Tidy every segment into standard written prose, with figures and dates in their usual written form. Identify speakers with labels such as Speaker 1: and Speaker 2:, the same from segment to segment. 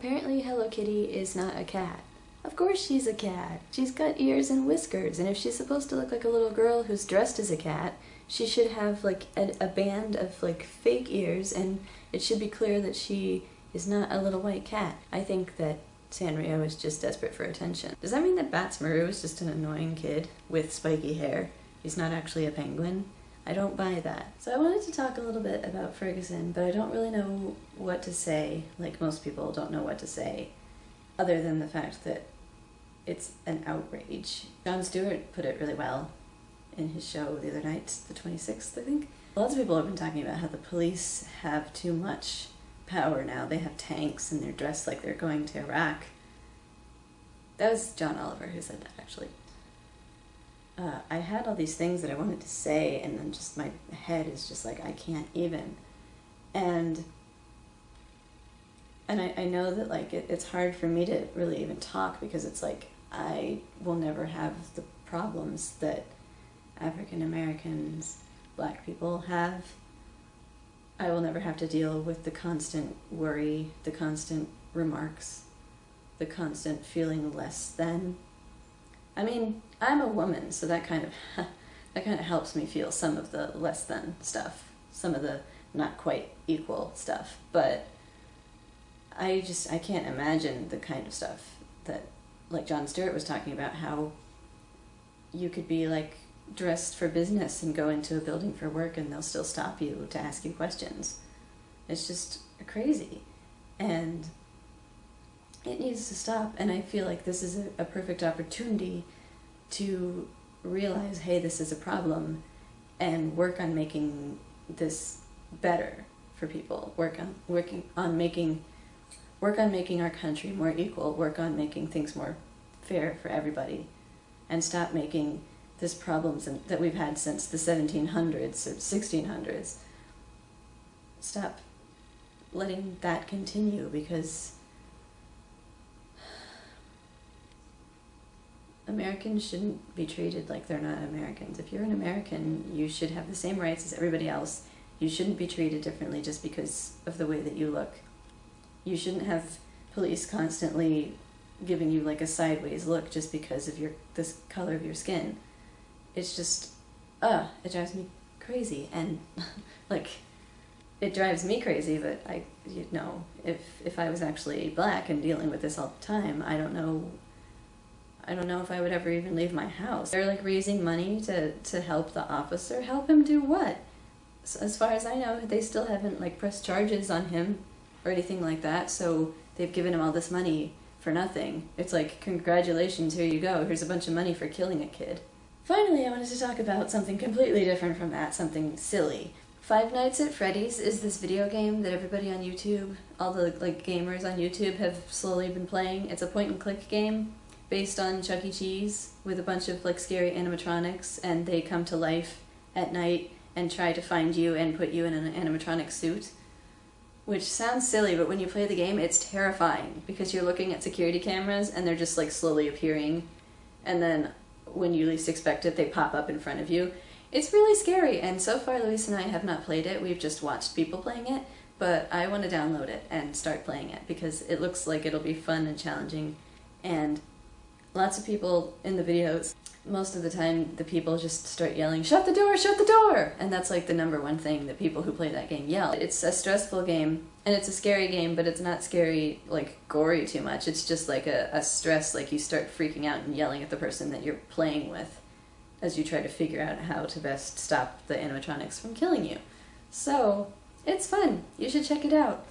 Speaker 1: Apparently Hello Kitty is not a cat. Of course she's a cat. She's got ears and whiskers, and if she's supposed to look like a little girl who's dressed as a cat, she should have like a band of like fake ears, and it should be clear that she is not a little white cat. I think that Sanrio is just desperate for attention. Does that mean that Batsmaru is just an annoying kid with spiky hair? He's not actually a penguin? I don't buy that. So I wanted to talk a little bit about Ferguson, but I don't really know what to say, like most people don't know what to say, other than the fact that it's an outrage. Jon Stewart put it really well in his show the other night, the 26th, I think. Lots of people have been talking about how the police have too much power now. They have tanks and they're dressed like they're going to Iraq. That was John Oliver who said that, actually. I had all these things that I wanted to say, and then just my head is just like, I can't even. And I know that like it's hard for me to really even talk, because it's like I will never have the problems that African Americans, Black people have. I will never have to deal with the constant worry, the constant remarks, the constant feeling less than. I mean, I'm a woman, so that kind of helps me feel some of the less than stuff, some of the not quite equal stuff, but I can't imagine the kind of stuff that, like Jon Stewart was talking about, how you could be like dressed for business and go into a building for work and they'll still stop you to ask you questions. It's just crazy, and it needs to stop. And I feel like this is a perfect opportunity to realize, hey, this is a problem, and work on making this better for people. Work on making our country more equal. Work on making things more fair for everybody, and stop making this problems that we've had since the 1700s or 1600s. Stop letting that continue, because Americans shouldn't be treated like they're not Americans. If you're an American, you should have the same rights as everybody else. You shouldn't be treated differently just because of the way that you look. You shouldn't have police constantly giving you like a sideways look just because of this color of your skin. It's just, it drives me crazy. And like, it drives me crazy, but if I was actually Black and dealing with this all the time, I don't know if I would ever even leave my house. They're like raising money to help the officer. Help him do what? So as far as I know, they still haven't like pressed charges on him or anything like that, so they've given him all this money for nothing. It's like, congratulations, here you go, here's a bunch of money for killing a kid. Finally, I wanted to talk about something completely different from that, something silly. Five Nights at Freddy's is this video game that everybody on YouTube, all the like gamers on YouTube, have slowly been playing. It's a point-and-click game based on Chuck E. Cheese with a bunch of like scary animatronics, and they come to life at night and try to find you and put you in an animatronic suit. Which sounds silly, but when you play the game, it's terrifying, because you're looking at security cameras and they're just like slowly appearing, and then when you least expect it, they pop up in front of you. It's really scary, and so far Luis and I have not played it. We've just watched people playing it, but I want to download it and start playing it because it looks like it'll be fun and challenging, and lots of people in the videos, most of the time the people just start yelling, "Shut the door, shut the door!" And that's like the #1 thing that people who play that game yell. It's a stressful game, and it's a scary game, but it's not scary, like, gory too much. It's just like a stress, like you start freaking out and yelling at the person that you're playing with as you try to figure out how to best stop the animatronics from killing you. So, it's fun. You should check it out.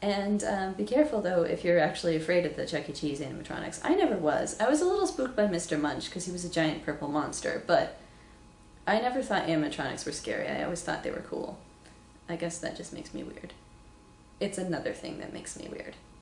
Speaker 1: And be careful, though, if you're actually afraid of the Chuck E. Cheese animatronics. I never was. I was a little spooked by Mr. Munch, because he was a giant purple monster, but I never thought animatronics were scary. I always thought they were cool. I guess that just makes me weird. It's another thing that makes me weird.